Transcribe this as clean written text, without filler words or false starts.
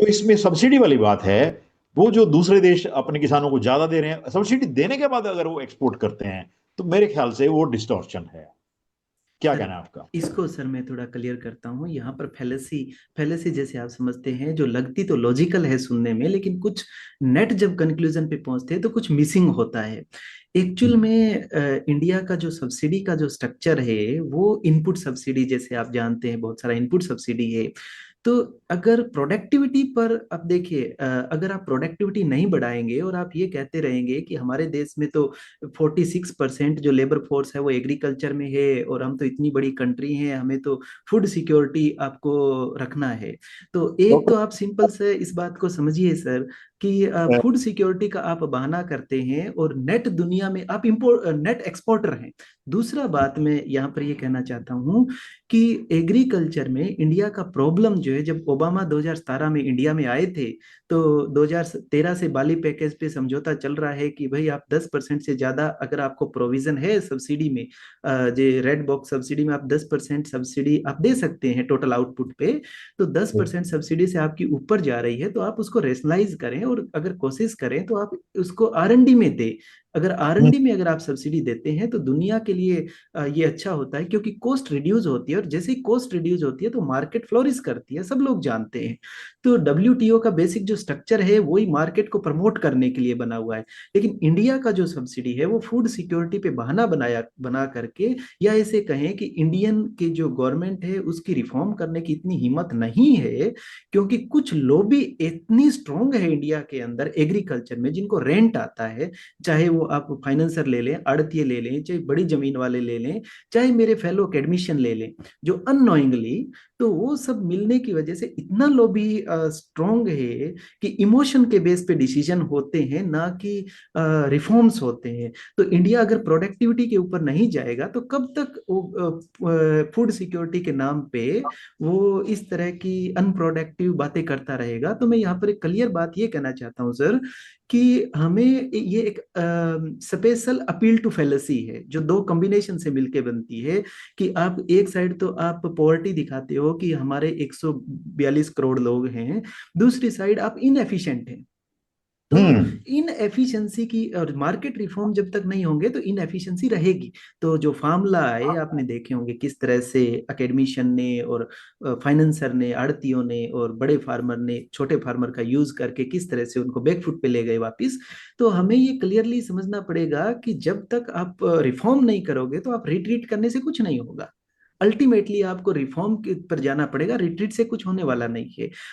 जो इसमें सब्सिडी वाली बात है, वो जो दूसरे देश अपने किसानों को ज्यादा दे रहे हैं, सब्सिडी देने के बाद अगर वो एक्सपोर्ट करते हैं, तो मेरे ख्याल से वो डिस्टॉर्शन है। क्या सर कहना है आपका? इसको सर मैं थोड़ा क्लियर करता हूँ। यहाँ पर फैलेसी फैलेसी जैसे आप समझते हैं, जो लगती तो लॉजिकल है सुनने में, लेकिन कुछ नेट जब कंक्लूजन पे पहुंचते हैं तो कुछ मिसिंग होता है। एक्चुअल हम्म। में इंडिया का जो सब्सिडी का जो स्ट्रक्चर है वो इनपुट सब्सिडी, जैसे आप जानते हैं बहुत सारा इनपुट सब्सिडी है। तो अगर प्रोडक्टिविटी पर आप देखिए, अगर आप प्रोडक्टिविटी नहीं बढ़ाएंगे और आप ये कहते रहेंगे कि हमारे देश में तो 46% जो लेबर फोर्स है वो एग्रीकल्चर में है, और हम तो इतनी बड़ी कंट्री हैं, हमें तो फूड सिक्योरिटी आपको रखना है। तो एक तो डॉक्टर, आप सिंपल से इस बात को समझिए सर कि फूड सिक्योरिटी का आप बहाना करते हैं और नेट दुनिया में आप इम्पोर्ट नेट एक्सपोर्टर हैं। दूसरा बात मैं यहाँ पर ये कहना चाहता हूँ कि एग्रीकल्चर में इंडिया का प्रॉब्लम जो है, जब ओबामा 2017 में इंडिया में आए थे तो 2013 से बाली पैकेज पे समझौता चल रहा है कि भाई आप 10% से ज्यादा अगर आपको प्रोविजन है सब्सिडी में, जो रेड बॉक्स सब्सिडी में आप 10% सब्सिडी आप दे सकते हैं टोटल आउटपुट पे। तो 10% सब्सिडी से आपकी ऊपर जा रही है तो आप उसको रेशनलाइज करें, और अगर कोशिश करें तो आप उसको आरएनडी में दे। अगर आरएनडी में अगर आप सब्सिडी देते हैं तो दुनिया के लिए ये अच्छा होता है, क्योंकि कॉस्ट रिड्यूस होती है, और जैसे ही कॉस्ट रिड्यूस होती है तो मार्केट फ्लोरिश करती है, सब लोग जानते हैं। तो डब्ल्यूटीओ का बेसिक जो स्ट्रक्चर है वही मार्केट को प्रमोट करने के लिए बना हुआ है। लेकिन इंडिया का जो सब्सिडी है वो फूड सिक्योरिटी पे बना करके, या ऐसे कहें कि इंडियन की जो गवर्नमेंट है उसकी रिफॉर्म करने की इतनी हिम्मत नहीं है, क्योंकि कुछ लॉबी इतनी स्ट्रांग है इंडिया के अंदर एग्रीकल्चर में, जिनको रेंट आता है। चाहे वो आप फाइनेंसर ले लें, आड़तिए ले लें, चाहे बड़ी जमीन वाले ले लें, चाहे मेरे फेलो एकेडमिशियन ले लें, जो अननोइंगली, तो वो सब मिलने की वजह से इतना लॉबी स्ट्रांग है कि इमोशन के बेस पे डिसीजन होते हैं, ना कि रिफॉर्म्स होते हैं। तो इंडिया अगर प्रोडक्टिविटी के ऊपर नहीं जाएगा तो कब तक वो फूड सिक्योरिटी के नाम पे वो इस तरह की अनप्रोडक्टिव बातें करता रहेगा। तो मैं यहाँ पर एक क्लियर बात ये कहना चाहता हूँ सर कि हमें ये एक स्पेशल अपील टू फेलेसी है, जो दो कॉम्बिनेशन से मिलके बनती है। कि आप एक साइड तो आप पॉवर्टी दिखाते हो कि हमारे 142 करोड़ लोग हैं, दूसरी साइड आप इनएफिशिएंट हैं। तो हम्म। इन एफिशिएंसी की, और मार्केट रिफॉर्म जब तक नहीं होंगे तो इन एफिशिएंसी रहेगी। तो जो फार्मूला आए आपने देखे होंगे किस तरह से एकेडमिशियन ने और फाइनेंसर ने, आड़तियों ने और बड़े फार्मर ने छोटे फार्मर का यूज करके किस तरह से उनको बैकफुट पे ले गए वापिस। तो हमें ये क्लियरली समझना पड़ेगा कि जब तक आप रिफॉर्म नहीं करोगे तो आप रिट्रीट करने से कुछ नहीं होगा। अल्टीमेटली आपको रिफॉर्म पर जाना पड़ेगा, रिट्रीट से कुछ होने वाला नहीं है।